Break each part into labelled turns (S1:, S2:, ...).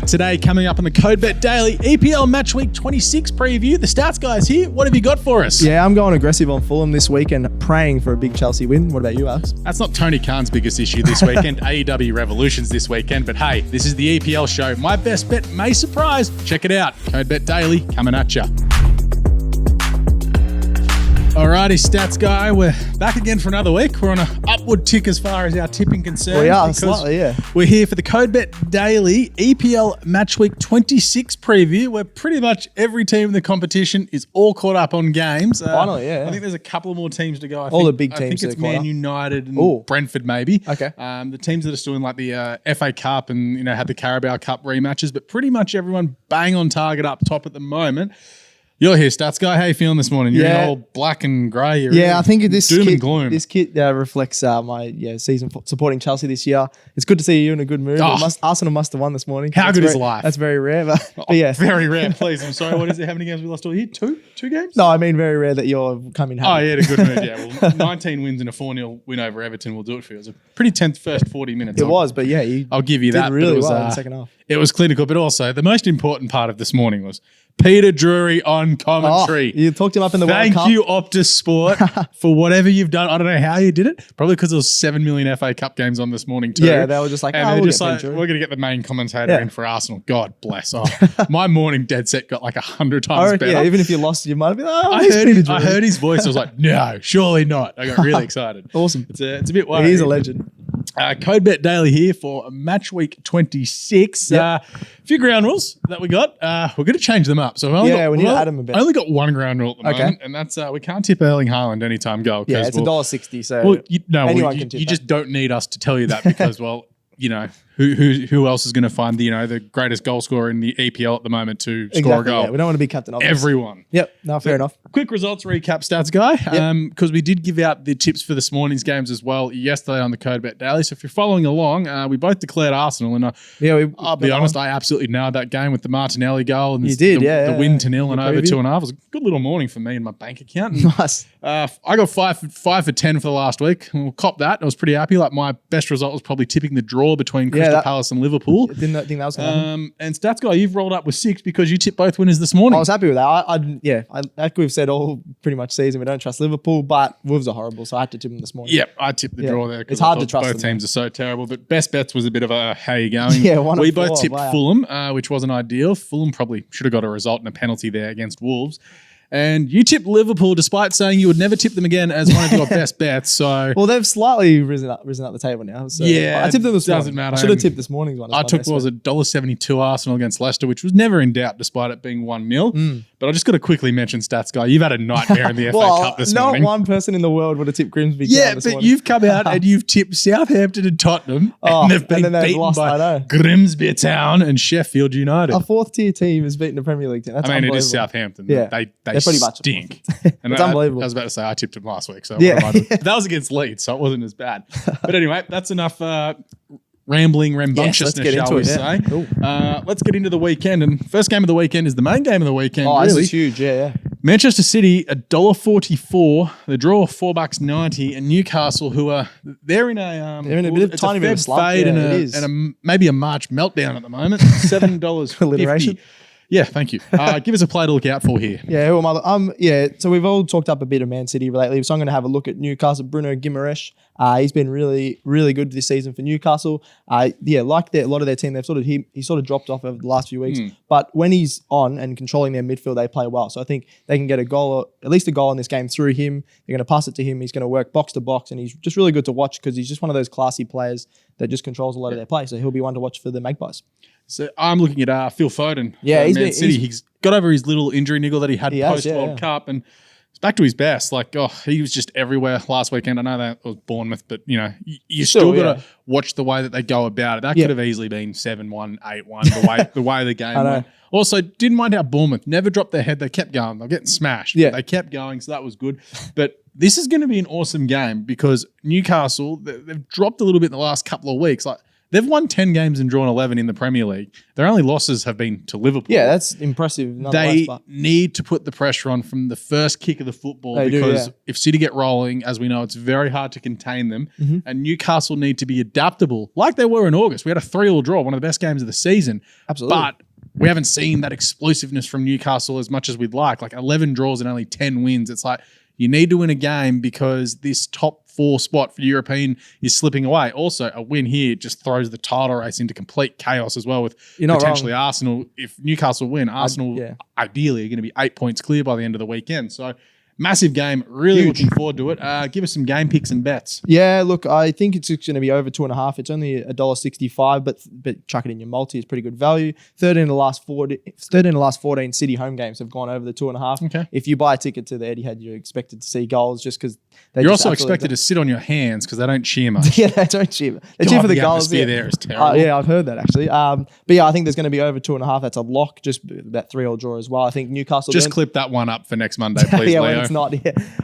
S1: right, today coming up on the CODE Bet Daily EPL Match Week 26 preview. The stats guys here. What have you got for us?
S2: Yeah, I'm going aggressive on Fulham this week and praying for a big Chelsea win. What about you, Alex?
S1: That's not Tony Khan's biggest issue this weekend. AEW Revolution's this weekend. But hey, this is the EPL show. My best bet may surprise. Check it out. CODE Bet Daily coming at ya. Alrighty, stats guy. We're back again for another week. We're on an upward tick as far as our tipping concerns.
S2: We are, slightly, yeah.
S1: We're here for the CODE Bet Daily EPL Match Week 26 preview, where pretty much every team in the competition is all caught up on games.
S2: Finally, yeah.
S1: I think there's a couple more teams to go.
S2: The big teams.
S1: I think it's Man United and Brentford, maybe.
S2: Okay.
S1: The teams that are still in like the FA Cup and had the Carabao Cup rematches, but pretty much everyone bang on target up top at the moment. You're here, stats guy. How you feeling this morning? You're in all black and grey.
S2: I think this
S1: doom
S2: kit,
S1: and gloom.
S2: This kit reflects my season supporting Chelsea this year. It's good to see you in a good mood. Arsenal must have won this morning.
S1: How good is life?
S2: That's very rare. But yeah.
S1: Very rare, please. I'm sorry. What is it? How many games we lost all year? Two games?
S2: No, I mean very rare that you're coming happy.
S1: Oh, yeah, in a good mood. Yeah, well, 19 wins and a 4-0 win over Everton will do it for you. It was a pretty tense first 40 minutes.
S2: It was, but yeah,
S1: I'll give you
S2: did
S1: that.
S2: Really
S1: it was,
S2: well in the second half.
S1: It was clinical, but also the most important part of this morning was Peter Drury on commentary.
S2: You talked him up in the World Cup.
S1: Thank you, Optus Sport, for whatever you've done. I don't know how you did it. Probably because there was 7 million FA Cup games on this morning too.
S2: Yeah, they were just like,
S1: and they're just like, we're going to get the main commentator in for Arsenal. God bless. Oh, my morning dead set got like 100 times better.
S2: Yeah, even if you lost, you might have been.
S1: I heard his voice. I was like, no, surely not. I got really excited.
S2: Awesome.
S1: It's a bit worrying.
S2: He is a legend.
S1: CODE Bet Daily here for Match Week 26. A few ground rules that we got. We're going to change them up. So
S2: we need to add them a bit.
S1: I only got one ground rule at the moment, and that's we can't tip Erling Haaland anytime goal.
S2: Yeah, it's $1.60. So anyone can tip
S1: you just don't need us to tell you that because, well, who else is going to find the greatest goal scorer in the EPL at the moment to score a goal?
S2: Yeah, we don't want to be captain obvious.
S1: Everyone.
S2: Yep. No, fair enough.
S1: Quick results recap, stats guy, because we did give out the tips for this morning's games as well yesterday on the CODE Bet Daily. So if you're following along, we both declared Arsenal, and I'll be honest, I absolutely nailed that game with the Martinelli goal and the win to 0 and over 2.5. It was a good little morning for me in my bank account. And,
S2: nice.
S1: I got 5 for 10 for the last week. We'll cop that. I was pretty happy. Like my best result was probably tipping the draw between Crystal Palace and Liverpool.
S2: Didn't think that was going to happen.
S1: And stats guy, you've rolled up with 6 because you tipped both winners this morning.
S2: I was happy with that. Like we've said all pretty much season, we don't trust Liverpool, but Wolves are horrible, so I had to tip them this morning.
S1: Yep, I tipped the draw there.
S2: It's hard to trust
S1: both teams are so terrible, but best bets was a bit of a how you going. We both tipped Fulham, which wasn't ideal. Fulham probably should have got a result and a penalty there against Wolves. And you tipped Liverpool despite saying you would never tip them again as one of your best bets. So
S2: they've slightly risen up the table now. So I tipped them this morning. Doesn't matter. I should have tipped this morning's one.
S1: I took $1.72 Arsenal against Leicester, which was never in doubt despite it being 1-0. But I just got to quickly mention, stats guy, you've had a nightmare in the FA Cup this morning.
S2: Not one person in the world would have tipped Grimsby.
S1: But you've come out and you've tipped Southampton and Tottenham, and they've been beaten by Grimsby Town and Sheffield United.
S2: A fourth-tier team has beaten a Premier League team. That's unbelievable.
S1: It is Southampton.
S2: Yeah.
S1: They
S2: pretty much
S1: stink.
S2: And it's unbelievable.
S1: I was about to say I tipped him last week, so that was against Leeds, so it wasn't as bad. But anyway, that's enough rambunctiousness, shall we say.
S2: Cool.
S1: Let's get into the weekend. And first game of the weekend is the main game of the weekend.
S2: This is huge, yeah.
S1: Manchester City, $1.44. The draw, $4.90. And Newcastle, they're in a bit of tiny bit of slump fade and maybe a March meltdown at the moment. $7.50.
S2: Alliteration.
S1: Yeah, thank you. Give us a play to look out for here.
S2: Yeah, who am I? So we've all talked up a bit of Man City lately, so I'm going to have a look at Newcastle. Bruno Guimaraes, he's been really, really good this season for Newcastle. Like a lot of their team, he sort of dropped off over the last few weeks. But when he's on and controlling their midfield, they play well. So I think they can get at least a goal in this game through him. They're going to pass it to him. He's going to work box to box, and he's just really good to watch because he's just one of those classy players that just controls a lot of their play. So he'll be one to watch for the Magpies.
S1: So I'm looking at Phil Foden.
S2: Yeah,
S1: Man City. He's got over his little injury niggle that he had post-World Cup, and he's back to his best. He was just everywhere last weekend. I know that was Bournemouth, but you still got to watch the way that they go about it. That could have easily been 7-1, 8-1. The way the game went. Also, didn't mind how Bournemouth never dropped their head. They kept going. They're getting smashed. Yeah, they kept going, so that was good. But this is going to be an awesome game because Newcastle they've dropped a little bit in the last couple of weeks. They've won 10 games and drawn 11 in the Premier League. Their only losses have been to Liverpool.
S2: Yeah, that's impressive.
S1: They need to put the pressure on from the first kick of the football because if City get rolling, as we know, it's very hard to contain them. And Newcastle need to be adaptable like they were in August. We had a 3-3 draw, one of the best games of the season.
S2: Absolutely.
S1: But we haven't seen that explosiveness from Newcastle as much as we'd like. Like 11 draws and only 10 wins. It's like you need to win a game because this top 4 spot for European is slipping away. Also, a win here just throws the title race into complete chaos as well with potentially Arsenal. If Newcastle win, Arsenal ideally are going to be 8 points clear by the end of the weekend. So massive game. Really looking forward to it. Give us some game picks and bets.
S2: Yeah, look, I think it's going to be over 2.5. It's only $1.65, but chuck it in your multi is pretty good value. 13 of the last 14 City home games have gone over the 2.5.
S1: Okay.
S2: If you buy a ticket to the Etihad, you're expected to see goals just because
S1: you're also expected to sit on your hands because they don't cheer much.
S2: Yeah, they don't cheer. They cheer for the goals.
S1: The atmosphere there is terrible.
S2: Yeah, I've heard that actually. But yeah, I think there's going to be over 2.5. That's a lock. Just that 3-3 draw as well. I think Newcastle.
S1: Just clip that one up for next Monday, please,
S2: yeah,
S1: Leo.
S2: when it's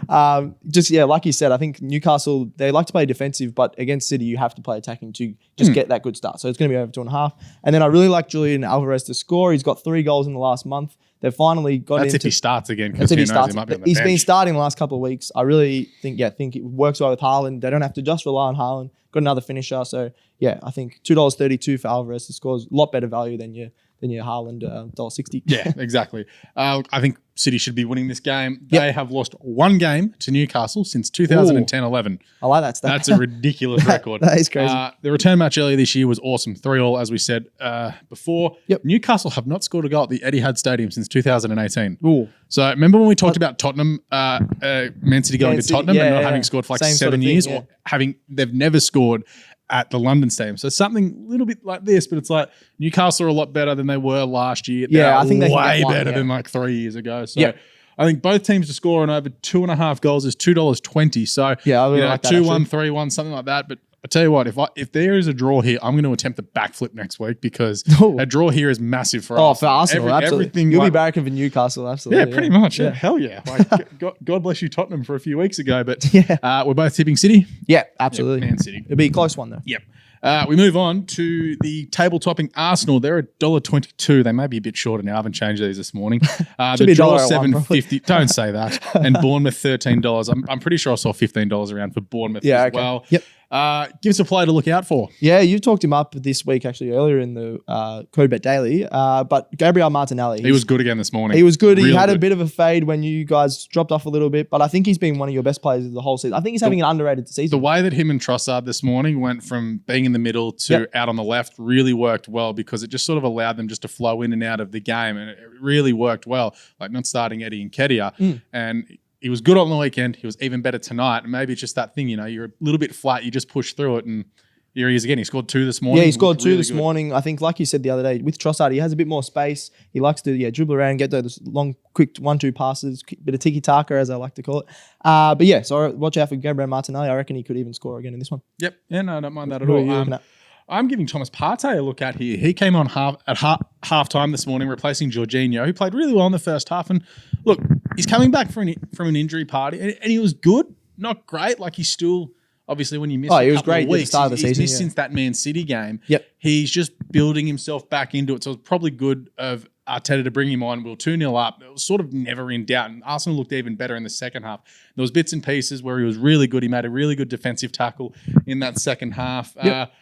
S2: not. Yeah. Like you said, I think Newcastle, they like to play defensive, but against City, you have to play attacking to just get that good start. So it's going to be over 2.5. And then I really like Julian Alvarez to score. He's got 3 goals in the last month. They've finally got
S1: That's if he starts again because he knows he might be on the
S2: He's
S1: bench.
S2: been starting the last couple of weeks. I really think it works well with Haaland. They don't have to just rely on Haaland. Got another finisher. So yeah, I think $2.32 for Alvarez to score is a lot better value than your Haaland $1.60.
S1: Yeah, exactly. I think City should be winning this game. They have lost 1 game to Newcastle since 2010-11.
S2: I like that stat.
S1: That's a ridiculous record.
S2: That is crazy.
S1: The return match earlier this year was awesome. 3-3, as we said before.
S2: Yep.
S1: Newcastle have not scored a goal at the Etihad Stadium since 2018.
S2: Ooh.
S1: So remember when we talked about Tottenham, Man City going to Tottenham and not having scored for like 7 years, or they've never scored at the London Stadium. So something a little bit like this, but it's like Newcastle are a lot better than they were last year.
S2: I think they
S1: way better than like 3 years ago. So I think both teams to score on over 2.5 goals is $2.20. So
S2: I really like that,
S1: 2-1, 3-1, something like that. But I tell you what, if there is a draw here, I'm going to attempt a backflip next week because a draw here is massive for us.
S2: For Arsenal, absolutely. You'll be barracking for Newcastle, absolutely.
S1: Yeah, pretty much. Yeah. Hell yeah. Like, God bless you, Tottenham, for a few weeks ago. But we're both tipping City.
S2: Yeah, absolutely.
S1: Man City.
S2: It'll be a close one though.
S1: Yep. We move on to the table-topping Arsenal. They're $1.22. They may be a bit shorter now. I haven't changed these this morning. The draw $7.50. Don't say that. And Bournemouth $13. I'm pretty sure I saw $15 around for Bournemouth as well.
S2: Yep.
S1: Give us a play to look out for.
S2: Yeah, you talked him up this week actually earlier in the CODE Bet Daily. But Gabriel Martinelli.
S1: He was good again this morning.
S2: He was good. He had a bit of a fade when you guys dropped off a little bit, but I think he's been one of your best players of the whole season. I think he's having an underrated season.
S1: The way that him and Trossard this morning went from being in the middle to out on the left really worked well because it just sort of allowed them just to flow in and out of the game, and it really worked well. Like not starting Eddie and Nketiah. And he was good on the weekend. He was even better tonight. And maybe it's just that thing, you're a little bit flat. You just push through it. And here he is again. He scored 2 this morning.
S2: Yeah, he scored 2 this morning. I think, like you said the other day, with Trossard, he has a bit more space. He likes to dribble around, get those long, quick 1-2 passes, bit of tiki-taka, as I like to call it. But yeah, so watch out for Gabriel Martinelli. I reckon he could even score again in this one.
S1: Yep. Yeah, no, I don't mind that at all. I'm giving Thomas Partey a look at here. He came on at half-time this morning, replacing Jorginho, who played really well in the first half. And look, he's coming back from an injury party, and he was good, not great. Like he's still, obviously, when you miss
S2: he was
S1: couple
S2: great
S1: of weeks,
S2: at the start of the season,
S1: missed since that Man City game.
S2: Yep.
S1: He's just building himself back into it. So it's probably good of Arteta to bring him on. We were 2-0 up. It was sort of never in doubt. And Arsenal looked even better in the second half. There was bits and pieces where he was really good. He made a really good defensive tackle in that second half.
S2: Yep.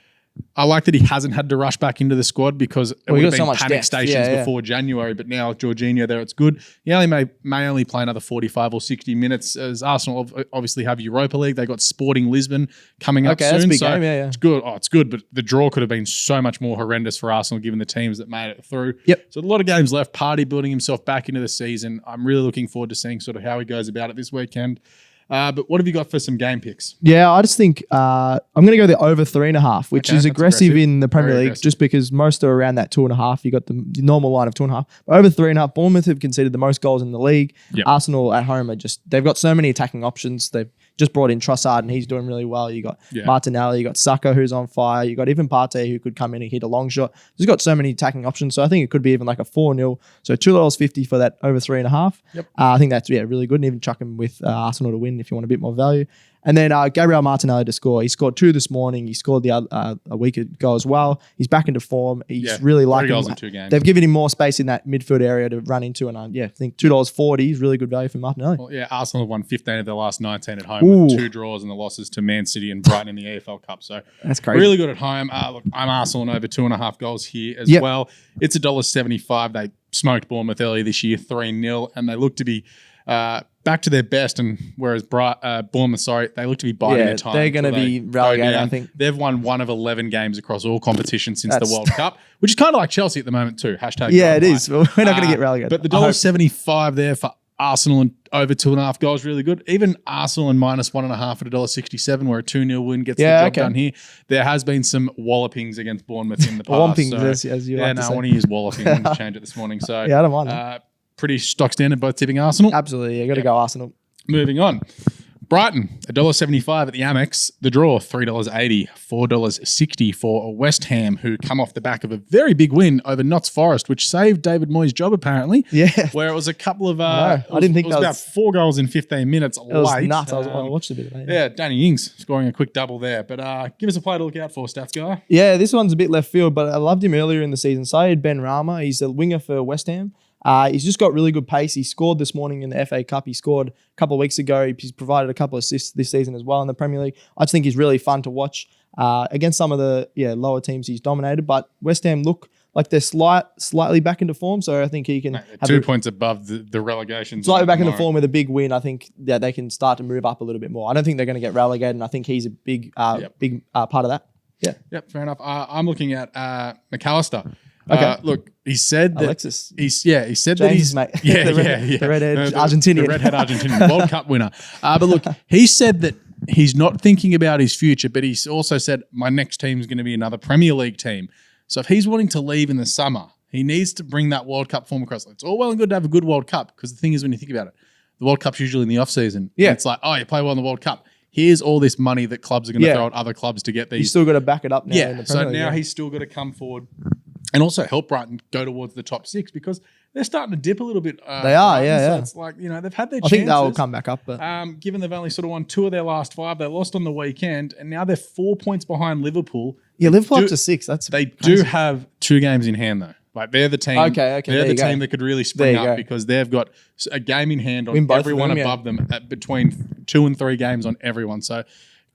S1: I like that he hasn't had to rush back into the squad because it would have been panic stations before January. But now Jorginho there, it's good. He only may only play another 45 or 60 minutes as Arsenal obviously have Europa League. They got Sporting Lisbon coming up soon.
S2: That's a big game,
S1: It's good. Oh, it's good. But the draw could have been so much more horrendous for Arsenal given the teams that made it through.
S2: Yep.
S1: So a lot of games left. Partey building himself back into the season. I'm really looking forward to seeing sort of how he goes about it this weekend. But what have you got for some game picks?
S2: Yeah, I just think I'm going to go the over 3.5, which is aggressive in the Premier League just because most are around that 2.5. You got the normal line of 2.5. But over 3.5, Bournemouth have conceded the most goals in the league.
S1: Yep.
S2: Arsenal at home they've got so many attacking options. They've just brought in Trossard and he's doing really well. You got Martinelli, you got Saka who's on fire, you got even Partey who could come in and hit a long shot. He's got so many attacking options. So I think it could be even like a 4-0. So $2.50 for that over 3.5.
S1: Yep.
S2: I think that's really good. And even chuck him with Arsenal to win if you want a bit more value. And then Gabriel Martinelli to score. He scored 2 this morning. He scored the other, a week ago as well. He's back into form. He's really liking
S1: 3 goals in 2 games.
S2: They've given him more space in that midfield area to run into. And I think $2.40 is really good value for Martinelli.
S1: Well, Arsenal have won 15 of their last 19 at home with 2 draws and the losses to Man City and Brighton in the EFL Cup. So
S2: that's crazy.
S1: Really good at home. Look, I'm Arsenal and over 2.5 goals here as well. It's $1.75. They smoked Bournemouth earlier this year, 3-0, and they look to be back to their best. And whereas Bournemouth, they look to be biding their time.
S2: They're going to be relegated, I think.
S1: They've won 1 of 11 games across all competitions since the World Cup, which is kind of like Chelsea at the moment too. #
S2: it is. We're not going to get relegated.
S1: But the $1.75 there for Arsenal and over 2.5 goals, really good. Even Arsenal and -1.5 at $1.67, where a 2-0 win gets the job done here. There has been some wallopings against Bournemouth in the past.
S2: Wallopings, as you like to say.
S1: I want to use walloping. I want to change it this morning. So
S2: I don't mind that.
S1: Pretty stock standard, both tipping Arsenal.
S2: Absolutely, you got to go Arsenal.
S1: Moving on. Brighton, $1.75 at the Amex. The draw, $3.80, $4.60 for West Ham, who come off the back of a very big win over Notts Forest, which saved David Moyes' job apparently.
S2: Yeah.
S1: Where it was a couple of...
S2: I didn't think
S1: it was about 4 goals in 15 minutes late.
S2: It was nuts. I watched a bit of it.
S1: Yeah, Danny Ings scoring a quick double there. But give us a play to look out for, Stats Guy.
S2: Yeah, this one's a bit left field, but I loved him earlier in the season. Syed Ben Rama, he's a winger for West Ham. He's just got really good pace. He scored this morning in the FA Cup. He scored a couple of weeks ago. He's provided a couple of assists this season as well in the Premier League. I just think he's really fun to watch. Against some of the lower teams he's dominated, but West Ham look like they're slightly back into form, so I think he can have
S1: 2 points above the relegation.
S2: Slightly back into form with a big win. I think that they can start to move up a little bit more. I don't think they're going to get relegated, and I think he's a big part of that. Yeah. Yep,
S1: fair enough. I'm looking at McAllister.
S2: Okay.
S1: Look, he said that
S2: Alexis.
S1: He said
S2: James,
S1: that he's
S2: mate.
S1: the
S2: redhead Argentinian.
S1: The redhead Argentinian World Cup winner. But look, he said that he's not thinking about his future, but he's also said my next team is going to be another Premier League team. So if he's wanting to leave in the summer, he needs to bring that World Cup form across. It's all well and good to have a good World Cup, because the thing is, when you think about it, the World Cup's usually in the off season.
S2: Yeah,
S1: it's like, oh, you play well in the World Cup. Here's all this money that clubs are going to throw at other clubs to get these.
S2: You still got to back it up now. In the Premier League,
S1: now he's still got to come forward and also help Brighton go towards the top 6, because they're starting to dip a little bit.
S2: They are,
S1: So it's like, they've had their chances.
S2: I think they'll come back up. But
S1: given they've only sort of won 2 of their last 5, they lost on the weekend, and now they're 4 points behind Liverpool.
S2: Yeah, Liverpool up to 6.
S1: They do have 2 games in hand, though. Like, they're the team.
S2: Okay.
S1: They're the team that could really spring up, because they've got a game in hand on everyone above them, at between 2 and 3 games on everyone. So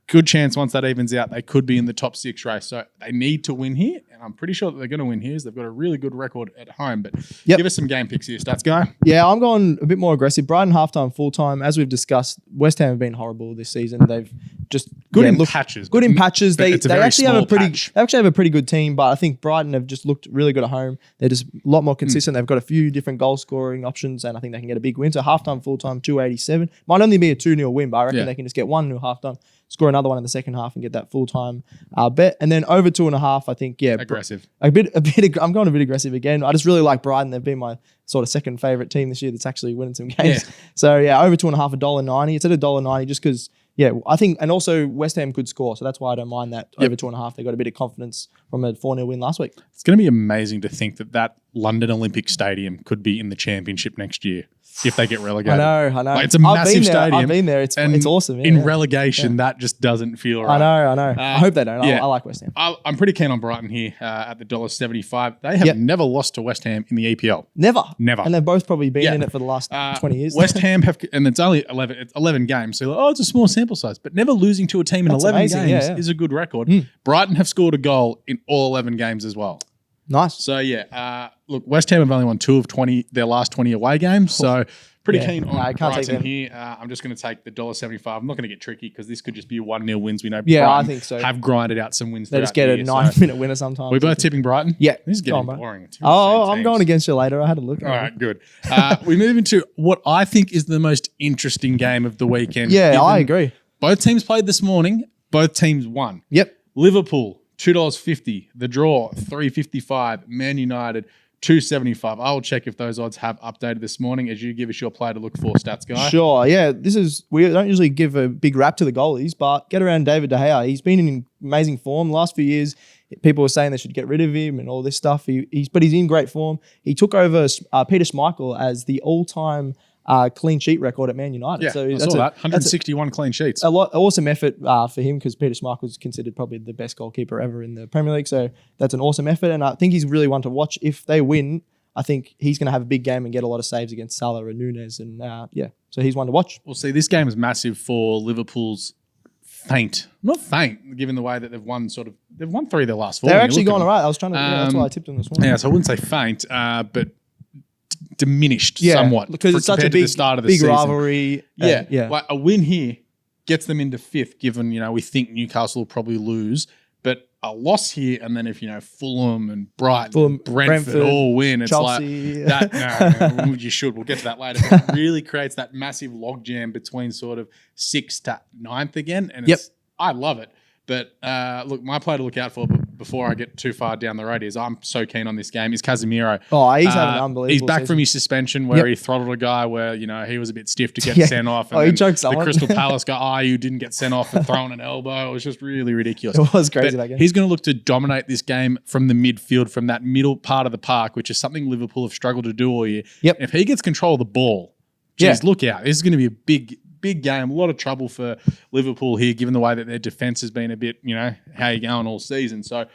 S1: good chance once that evens out, they could be in the top 6 race. So they need to win here, and I'm pretty sure that they're going to win here. They've got a really good record at home. But give us some game picks here, Stats Guy.
S2: Yeah, I'm going a bit more aggressive. Brighton halftime, full time. As we've discussed, West Ham have been horrible this season. They've just
S1: patches.
S2: Good in patches. They actually have a pretty good team, but I think Brighton have just looked really good at home. They're just a lot more consistent. They've got a few different goal scoring options, and I think they can get a big win. So halftime, full time, 287. Might only be a 2-0 win, but I reckon they can just get 1-0 halftime, score another one in the second half, and get that full time bet. And then over 2.5, I think
S1: aggressive.
S2: I'm going a bit aggressive again. I just really like Brighton. They've been my sort of second favorite team this year that's actually winning some games. Yeah. So over 2.5, $1.90. It's at $1.90 just because. Yeah, I think, and also West Ham could score, so that's why I don't mind that over 2.5. They got a bit of confidence from a 4-0 win last week.
S1: It's going to be amazing to think that London Olympic Stadium could be in the championship next year if they get relegated.
S2: I know.
S1: Like, it's a massive stadium.
S2: I've been there. It's awesome.
S1: In relegation, that just doesn't feel right.
S2: I know. I hope they don't. I like West Ham.
S1: I'm pretty keen on Brighton here at the $1.75. They have never lost to West Ham in the EPL.
S2: Never.
S1: And
S2: they've both probably been in it for the last 20 years.
S1: West Ham have, and it's only 11 games. So you're like, it's a small sample size. But never losing to a team in 11 games is a good record. Brighton have scored a goal in all 11 games as well.
S2: Nice.
S1: So, look, West Ham have only won 2 of their last 20 away games. So, pretty keen on Brighton here. I'm just going to take the $1.75. I'm not going to get tricky, because this could just be 1-0 wins. We know Brighton
S2: I think so.
S1: have grinded out some wins.
S2: They just get a 9-minute winner sometimes.
S1: We're both tipping Brighton?
S2: Yeah.
S1: This is getting boring.
S2: I'm going against you later. I had a look.
S1: All right, good. We move into what I think is the most interesting game of the weekend.
S2: Yeah, I agree.
S1: Both teams played this morning. Both teams won.
S2: Yep.
S1: Liverpool, $2.50. The draw, $3.55. Man United, $2.75. I'll check if those odds have updated this morning as you give us your play to look for, Stats Guy.
S2: Sure. Yeah, we don't usually give a big rap to the goalies, but get around David De Gea. He's been in amazing form the last few years. People were saying they should get rid of him and all this stuff. But he's in great form. He took over Peter Schmeichel as the all-time clean sheet record at Man United.
S1: Yeah,
S2: So
S1: I saw that. 161 clean sheets.
S2: Awesome effort for him because Peter Schmeichel was considered probably the best goalkeeper ever in the Premier League. So that's an awesome effort. And I think he's really one to watch. If they win, I think he's going to have a big game and get a lot of saves against Salah and Nunes. And so he's one to watch.
S1: Well, see, this game is massive for Liverpool's not faint, given the way that they've won 3 of their last 4.
S2: They're actually going all right. I was trying to, that's why I tipped them this morning.
S1: Yeah, so I wouldn't say faint, but diminished somewhat
S2: because it's such a big,
S1: start of the
S2: big
S1: season.
S2: Rivalry.
S1: Like a win here gets them into 5th, given, we think Newcastle will probably lose, but a loss here, and then if, Fulham and Brighton, Brentford all win, it's
S2: Chelsea.
S1: like that. No, you should. We'll get to that later. But it really creates that massive logjam between sort of 6th to 9th again, and I love it. But look, my play to look out for before I get too far down the road is I'm so keen on this game is Casemiro.
S2: Oh, he's having an unbelievable
S1: He's back
S2: season.
S1: from his suspension where he throttled a guy where, he was a bit stiff to get sent off. And
S2: he choked someone.
S1: The Crystal Palace guy, you didn't get sent off for throwing an elbow. It was just really ridiculous.
S2: It was crazy that game.
S1: He's going to look to dominate this game from the midfield, from that middle part of the park, which is something Liverpool have struggled to do all year.
S2: Yep.
S1: If he gets control of the ball, look out. This is going to be a big game. A lot of trouble for Liverpool here, given the way that their defense has been a bit, how you going all season. So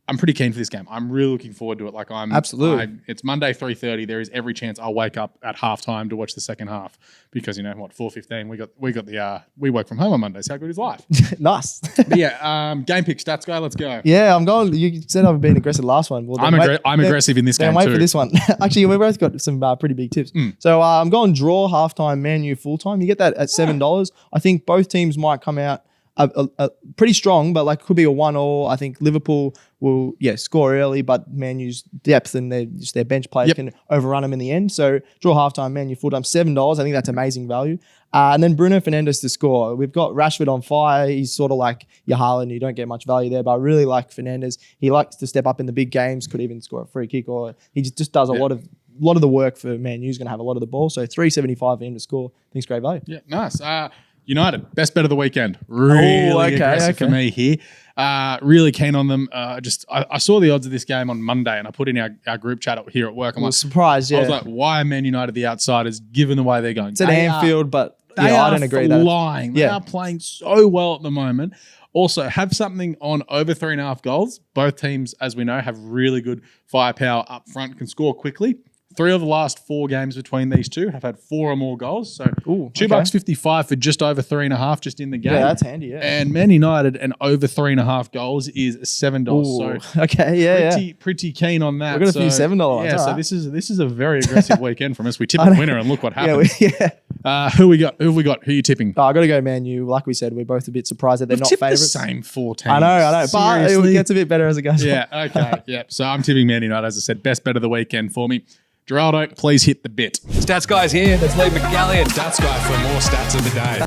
S1: I'm pretty keen for this game. I'm really looking forward to it.
S2: Absolutely.
S1: It's Monday 3:30. There is every chance I'll wake up at halftime to watch the second half because 4:15 we work from home on Mondays. How good is life?
S2: Nice.
S1: But game pick stats guy. Let's go.
S2: Yeah, I'm going. You said I've been aggressive last one. Well,
S1: I'm aggressive in this game
S2: wait
S1: too.
S2: for this one. Actually, we both got some pretty big tips. So I'm going draw halftime, Man U full time. You get that at $7. I think both teams might come out pretty strong, but could be a 1-1. I think Liverpool will score early, but Man U's depth and their bench players can overrun them in the end. So draw halftime, Man U full time, $7. I think that's amazing value. And then Bruno Fernandes to score. We've got Rashford on fire. He's sort of like your Haaland. You don't get much value there, but I really like Fernandes. He likes to step up in the big games. Could even score a free kick, or he just does a lot of the work for Man U. He's going to have a lot of the ball. So $3.75 for him to score. I think it's great value.
S1: Yeah, nice. United, best bet of the weekend. Really aggressive for me here. Really keen on them. I saw the odds of this game on Monday and I put in our group chat here at work.
S2: I was surprised,
S1: I was like, why are Man United the outsiders given the way they're going?
S2: It's at Anfield, but
S1: I don't
S2: agree.
S1: They are playing so well at the moment. Also, have something on over 3.5 goals. Both teams, as we know, have really good firepower up front, can score quickly. 3 of the last 4 games between these two have had 4 or more goals. So $2.55 for just over 3.5 just in the game.
S2: Yeah, that's handy, yeah.
S1: And Man United and over 3.5 goals is $7. So pretty keen on that.
S2: We've got a few $7 ones.
S1: Yeah, so this is a very aggressive weekend from us. We tip the winner and look what happened. Who we got? Who are you tipping?
S2: I got to go Man U. Like we said, we're both a bit surprised that they're not favourites.
S1: The same 4 teams.
S2: I know. But it gets a bit better as it goes.
S1: Yeah, okay. Yeah. So I'm tipping Man United, as I said, best bet of the weekend for me. Geraldo, please hit the bit.
S3: Stats Guy's here. Let's leave McAllion.
S1: Stats Guy for more stats of the day.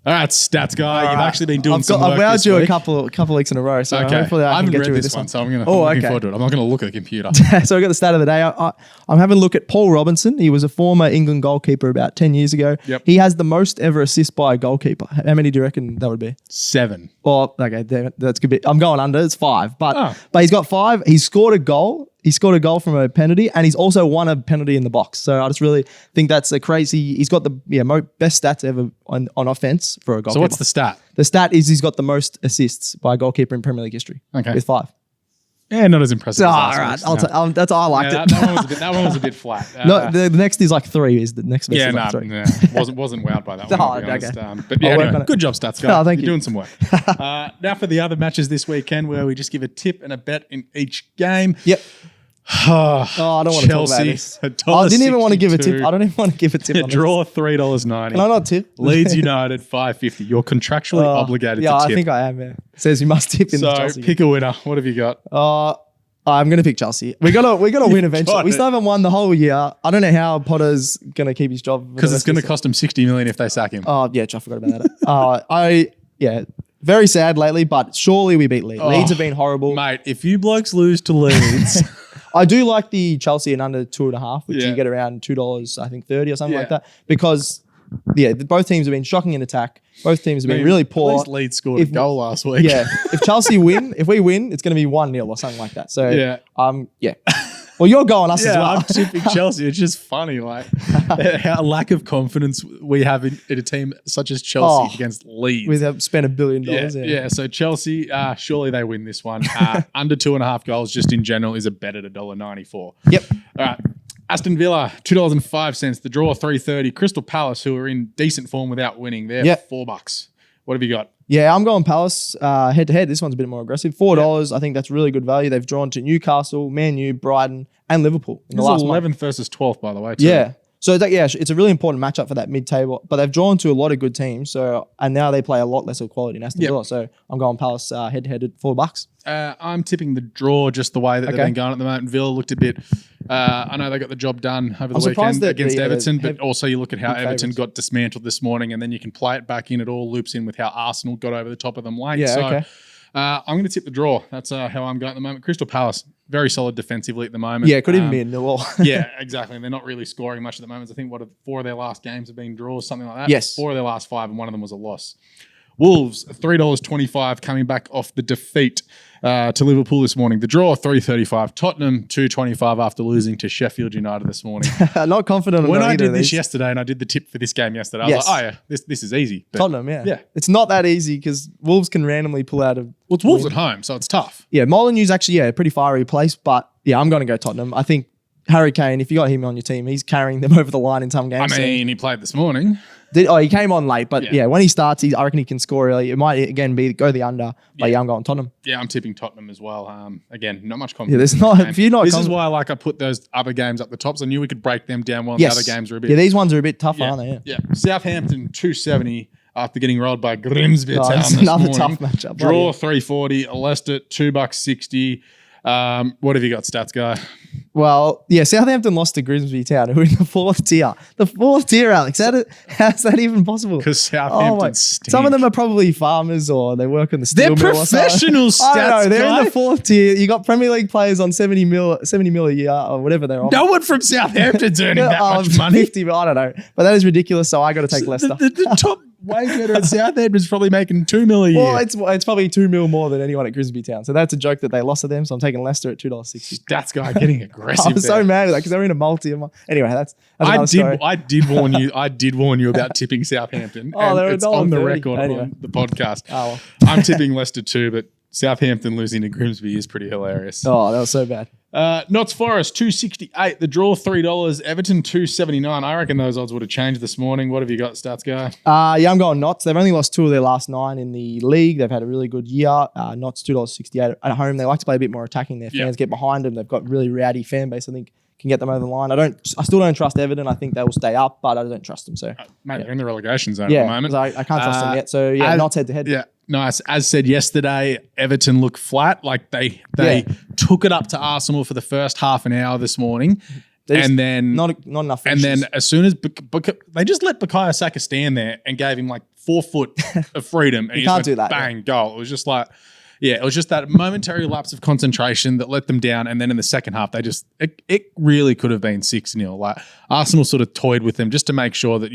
S1: All right, Stats Guy. You've actually been doing some work
S2: I've wowed
S1: this
S2: you
S1: week.
S2: a couple weeks in a row, so hopefully I
S1: haven't
S2: can get
S1: read
S2: you with
S1: this
S2: this one.
S1: So I'm looking forward to it. I'm not going to look at the computer.
S2: So I got the stat of the day. I'm having a look at Paul Robinson. He was a former England goalkeeper about 10 years ago.
S1: Yep.
S2: He has the most ever assists by a goalkeeper. How many do you reckon that would be?
S1: 7.
S2: Well, okay, that's good. I'm going under. It's 5, but he's got 5. He's scored a goal. He scored a goal from a penalty, and he's also won a penalty in the box. So I just really think that's a crazy. He's got the best stats ever on offense for a goalkeeper.
S1: So what's the stat?
S2: The stat is he's got the most assists by a goalkeeper in Premier League history. Okay, with 5.
S1: Yeah, not as impressive.
S2: All right, that's all I liked it.
S1: That one was a bit flat.
S2: No, the next is 3. Is the next best?
S1: Yeah,
S2: is 3.
S1: wasn't wowed by that one.
S2: Okay.
S1: But anyway, good job, Stats Guy.
S2: Oh, thank you.
S1: You're doing some work. Now for the other matches this weekend, where we just give a tip and a bet in each game.
S2: Yep. I don't want to talk about this. I didn't even want to give a tip. I don't even want to give a tip.
S1: Draw $3.90.
S2: Can I not tip?
S1: Leeds United $5.50. You're contractually obligated to tip.
S2: Yeah, I think I am. Yeah. It says you must tip in the Chelsea.
S1: So pick a winner. What have you got?
S2: I'm going to pick Chelsea. We got to win eventually. We still haven't won the whole year. I don't know how Potter's going to keep his job.
S1: Because it's going to cost him $60 million if they sack him.
S2: Oh, yeah, I forgot about that. Very sad lately, but surely we beat Leeds. Leeds have been horrible.
S1: Mate, if you blokes lose to Leeds...
S2: I do like the Chelsea and under 2.5, which you get around $2, I think 30 or something like that. Because both teams have been shocking in attack. Both teams have been really poor.
S1: At least Leeds scored a goal last week.
S2: Yeah. If we win, it's going to be 1-0 or something like that. So We'll Well, you're going us as well.
S1: I'm tipping Chelsea. It's just funny, like how lack of confidence we have in a team such as Chelsea against Leeds.
S2: We've spent $1 billion.
S1: Yeah. So Chelsea, surely they win this one. Under 2.5 goals, just in general, is a bet at $1.94.
S2: Yep.
S1: All right. Aston Villa, $2.05. The draw, $3.30. Crystal Palace, who are in decent form without winning, they're $4. What have you got?
S2: Yeah, I'm going Palace head to head. This one's a bit more aggressive. $4. I think that's really good value. They've drawn to Newcastle, Man U, Brighton, and Liverpool in the last
S1: 11th versus 12th, by the way. Too.
S2: Yeah. So it's a really important matchup for that mid-table. But they've drawn to a lot of good teams. And now they play a lot less of quality in Aston Villa. So I'm going Palace head to head at $4.
S1: I'm tipping the draw just the way that they've been going at the moment. Villa looked a bit. I know they got the job done over the weekend against Everton, but also you look at how Everton got dismantled this morning, and then you can play it back in. It all loops in with how Arsenal got over the top of them late. I'm going to tip the draw. That's how I'm going at the moment. Crystal Palace, very solid defensively at the moment.
S2: Yeah, it could even be a 0-0.
S1: Yeah, exactly. And they're not really scoring much at the moment. I think 4 of their last games have been draws, something like that.
S2: Yes.
S1: 4 of their last 5, and one of them was a loss. Wolves, $3.25 coming back off the defeat to Liverpool this morning. The draw, $3.35. Tottenham, $2.25 after losing to Sheffield United this morning.
S2: Not confident
S1: when
S2: on
S1: I
S2: either
S1: did this yesterday and I did the tip for this game yesterday, I was like, oh yeah, this is easy. But
S2: Tottenham, yeah. It's not that easy because Wolves can randomly pull out of...
S1: Well, it's Wolves at home, so it's tough.
S2: Yeah, Molineu's actually, a pretty fiery place, but yeah, I'm going to go Tottenham. I think Harry Kane, if you got him on your team, he's carrying them over the line in some games.
S1: I mean, he played this morning.
S2: He came on late, but when he starts, I reckon he can score early. It might again be go the under, but I'm going Tottenham.
S1: Yeah, I'm tipping Tottenham as well. Again, not much confidence.
S2: There's not. If you're not,
S1: this is why I put those other games up the top. So I knew we could break them down while the other games were a bit.
S2: Yeah, these ones are a bit tougher, aren't they?
S1: Yeah. Southampton 270 after getting rolled by Grimsby Town
S2: that's
S1: this
S2: another
S1: morning.
S2: tough matchup.
S1: Draw $3.40. Leicester $2.60. What have you got, stats guy?
S2: Well, yeah, Southampton lost to Grimsby Town, who are in the 4th tier. The 4th tier, Alex. How's that even possible?
S1: Because Southampton stink.
S2: Some of them are probably farmers or they work in the steel mill.
S1: They're professional stats,
S2: I don't know. They're
S1: guy.
S2: in the 4th tier. You got Premier League players on 70 mil a year or whatever they're on.
S1: No one from Southampton's earning that much money.
S2: 50, I don't know. But that is ridiculous, so I got to take Leicester.
S1: The top wage earner at Southampton's probably making $2 million a year.
S2: Well, it's probably $2 million more than anyone at Grimsby Town. So that's a joke that they lost to them. So I'm taking Leicester at $2.60.
S1: Stats guy getting aggressive.
S2: I'm so mad at that because they're in a multi. Anyway, that's another story.
S1: I did warn you. I did warn you about tipping Southampton.
S2: They're
S1: it's on the
S2: $1.30.
S1: record on the podcast.
S2: Well.
S1: I'm tipping Leicester too, but Southampton losing to Grimsby is pretty hilarious.
S2: Oh, that was so bad.
S1: Notts Forest $2.68. The draw $3. Everton $2.79. I reckon those odds would have changed this morning. What have you got, stats guy?
S2: I'm going Notts. They've only lost 2 of their last 9 in the league. They've had a really good year. Notts $2.68 at home. They like to play a bit more attacking. Their fans get behind them. They've got really rowdy fan base. I think can get them over the line. I still don't trust Everton. I think they will stay up, but I don't trust them. So
S1: mate, they're in the relegation zone at the moment.
S2: I can't trust them yet. So Notts head to head.
S1: Yeah. Nice. As said yesterday, Everton looked flat. Like they took it up to Arsenal for the first half an hour this morning. And then
S2: not enough
S1: finishes.
S2: And
S1: then as soon as they just let Bukayo Saka stand there and gave him like 4 foot of freedom. And
S2: you can't do that.
S1: Bang, goal. It was just like, it was just that momentary lapse of concentration that let them down. And then in the second half, it really could have been 6-0. Like Arsenal sort of toyed with them just to make sure that,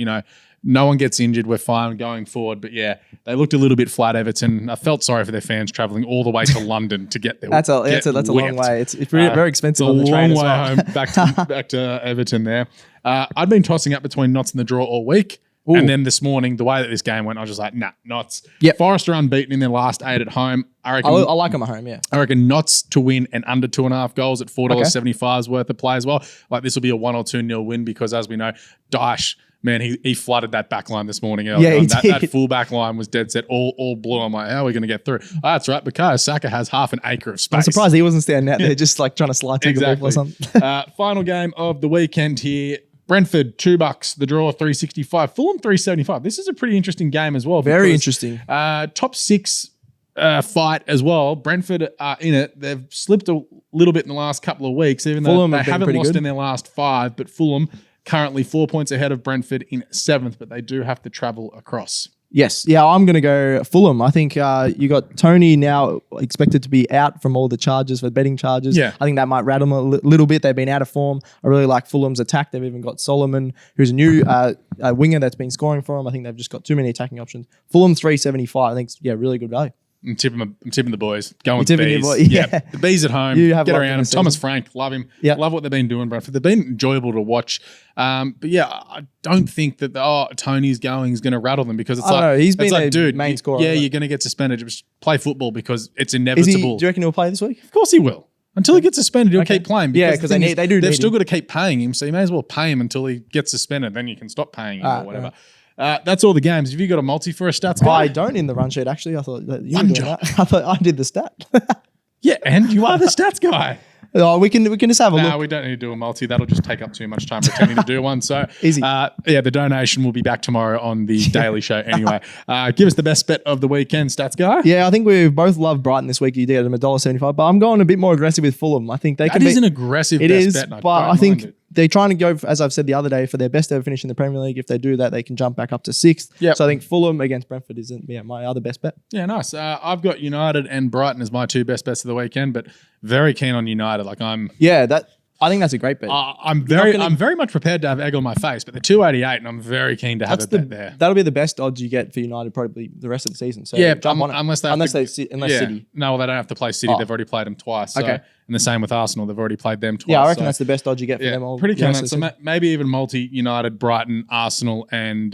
S1: no one gets injured. We're fine going forward. But yeah, they looked a little bit flat, Everton. I felt sorry for their fans traveling all the way to London to get there.
S2: That's a long way. It's very expensive on the train.
S1: It's a long way home back to Everton there. I'd been tossing up between Notts and the draw all week. Ooh. And then this morning, the way that this game went, I was just like, nah, Notts.
S2: Yep.
S1: Forest are unbeaten in their last 8 at home. I
S2: like them at home, yeah.
S1: I reckon Notts to win and under 2.5 goals at $4.75 is worth of play as well. Like this will be a 1 or 2-0 win because as we know, Dyche, man, he flooded that back line this morning.
S2: Yeah,
S1: that full back line was dead set, all blue. I'm like, how are we going to get through? Oh, that's right. Bukayo Saka has half an acre of space.
S2: I'm surprised he wasn't standing out there just like trying to slide through the ball or something.
S1: Final game of the weekend here. Brentford, $2. The draw, $3.65. Fulham, $3.75. This is a pretty interesting game as well.
S2: Very interesting.
S1: Top 6 fight as well. Brentford are in it. They've slipped a little bit in the last couple of weeks, even though they haven't lost in their last 5. But Fulham currently 4 points ahead of Brentford in 7th, but they do have to travel across.
S2: Yes. Yeah, I'm going to go Fulham. I think you got Tony now expected to be out from all the charges for betting charges.
S1: Yeah.
S2: I think that might rattle them a little bit. They've been out of form. I really like Fulham's attack. They've even got Solomon, who's a new winger that's been scoring for them. I think they've just got too many attacking options. Fulham 3.75. I think it's really good value.
S1: I'm tipping the boys. Going with
S2: You're
S1: the
S2: tipping
S1: bees.
S2: your boy- yeah.
S1: The bees at home.
S2: You have
S1: Get
S2: loved
S1: around
S2: them
S1: them.
S2: this
S1: Thomas
S2: season.
S1: Frank, love him.
S2: Yeah.
S1: Love what they've been doing, Brentford. They've been enjoyable to watch. But yeah, I don't think that Tony's going is going to rattle them because it's
S2: I don't know. He's been
S1: it's like,
S2: their
S1: dude,
S2: main scorer.
S1: Yeah, you're going to get suspended. Just play football because it's
S2: Do
S1: inevitable.
S2: you reckon he'll play this week?
S1: Of course he will. Until he gets suspended, he'll
S2: Okay.
S1: keep playing.
S2: Yeah,
S1: the
S2: 'cause
S1: thing
S2: they
S1: is,
S2: do
S1: They've
S2: need
S1: still
S2: him.
S1: got to keep paying him, so you may as well pay him until he gets suspended. Then you can stop paying him or whatever.
S2: right.
S1: That's all the games. Have you got a multi for a stats guy?
S2: I don't in the run sheet, actually. I thought that you were
S1: One
S2: doing
S1: job.
S2: that. I thought I did the stat.
S1: Yeah, and you are the stats guy.
S2: Oh, we can just have a
S1: No,
S2: look.
S1: we don't need to do a multi. That'll just take up too much time pretending to do one. So
S2: Easy.
S1: Yeah, the donation will be back tomorrow on the Daily Show anyway. Give us the best bet of the weekend, stats guy.
S2: Yeah, I think we both love Brighton this week. You did them $1.75, but I'm going a bit more aggressive with Fulham. I think they
S1: That
S2: can
S1: is
S2: be.
S1: an aggressive
S2: It
S1: best
S2: is,
S1: bet. And
S2: but
S1: don't
S2: I think
S1: mind it.
S2: they're trying to go, as I've said the other day, for their best ever finish in the Premier League. If they do that, they can jump back up to 6th.
S1: Yep.
S2: So I think Fulham against Brentford is my other best bet.
S1: Yeah, nice. I've got United and Brighton as my two best bets of the weekend, but very keen on United. Like
S2: I think that's a great bet.
S1: I'm very much prepared to have egg on my face, but they're 288, and I'm very keen to have a bet there.
S2: That'll be the best odds you get for United probably the rest of the season. So
S1: Yeah,
S2: jump on it.
S1: unless
S2: City.
S1: No, well, they don't have to play City.
S2: Oh.
S1: They've already played them twice. So,
S2: Okay.
S1: And the same with Arsenal. They've already played them twice.
S2: Yeah, I reckon
S1: so,
S2: that's the best odds you get for them all.
S1: pretty
S2: the rest
S1: keen.
S2: of
S1: So
S2: the season.
S1: maybe even multi United, Brighton, Arsenal, and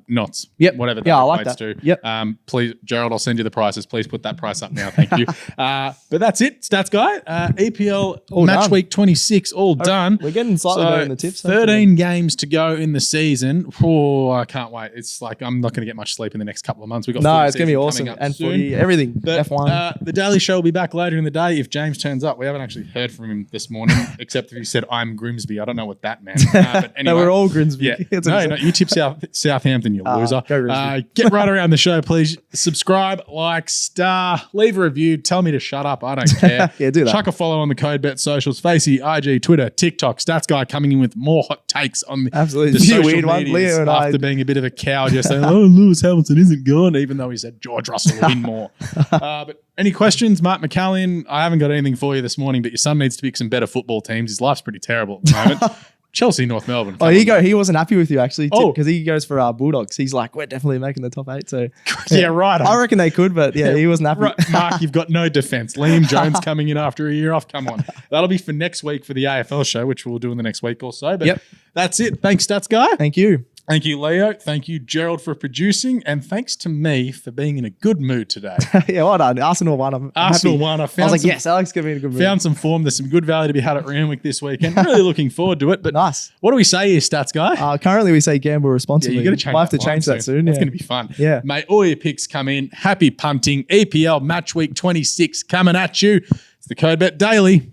S1: Notts.
S2: Yep.
S1: Whatever that
S2: Yeah, I like
S1: equates
S2: that.
S1: to.
S2: Yep.
S1: Please, Gerald, I'll send you the prices. Please put that price up now. Thank you. But that's it, stats guy. EPL
S2: All
S1: match
S2: done.
S1: week 26, all done.
S2: We're getting slightly better in the tips.
S1: 13 games to go in the season. Oh, I can't wait. It's like I'm not going to get much sleep in the next couple of months. We've got
S2: No,
S1: footy
S2: it's going to be
S1: season
S2: awesome.
S1: coming up
S2: And
S1: soon.
S2: footy, everything.
S1: But,
S2: F1.
S1: the Daily Show will be back later in the day if James turns up. We haven't actually heard from him this morning, except if he said, I'm Grimsby. I don't know what that meant. But anyway.
S2: No, we're all Grimsby.
S1: Yeah.
S2: That's what he
S1: No,
S2: said.
S1: you tip Southampton, you loser.
S2: go Grimsby.
S1: Get right around the show, please. Subscribe, like, star, leave a review. Tell me to shut up. I don't care.
S2: Yeah, do that.
S1: Chuck a follow on the Code Bet socials. Facey, IG, Twitter, TikTok. Stats guy coming in with more hot takes on the
S2: Absolutely.
S1: the
S2: A few
S1: social
S2: weird ones.
S1: medias
S2: Leo and I-
S1: after being a bit of a coward yesterday. Oh, Lewis Hamilton isn't gone, even though he said George Russell will win more. But any questions, Mark McAllion? I haven't got anything for you this morning, but your son needs to pick some better football teams. His life's pretty terrible at the moment. Chelsea, North Melbourne.
S2: Oh, he wasn't happy with you actually,
S1: Oh.
S2: because he goes for Bulldogs. He's like, we're definitely making the top 8. So
S1: Yeah, right.
S2: I reckon they could, but yeah, he wasn't happy.
S1: Right, Mark, you've got no defense. Liam Jones coming in after a year off. Come on. That'll be for next week for the AFL show, which we'll do in the next week or so. But
S2: Yep.
S1: that's it. Thanks, Stats Guy.
S2: Thank you.
S1: Thank you, Leo. Thank you, Gerald, for producing. And thanks to me for being in a good mood today.
S2: Yeah, well done. Arsenal won. I'm
S1: Arsenal
S2: happy.
S1: won. I
S2: I was like,
S1: some-
S2: yes, Alex, give me a good mood.
S1: Found some form. There's some good value to be had at Randwick this weekend. Really looking forward to it. But
S2: Nice.
S1: what do we say here, Stats Guy?
S2: Currently, we say gamble responsibly.
S1: You got to change.
S2: Might have to
S1: that line
S2: change that soon.
S1: That's
S2: yeah.
S1: going to be fun.
S2: Yeah.
S1: Mate, all your picks come in. Happy punting. EPL match week 26 coming at you. It's the Code Bet Daily.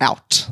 S2: Out.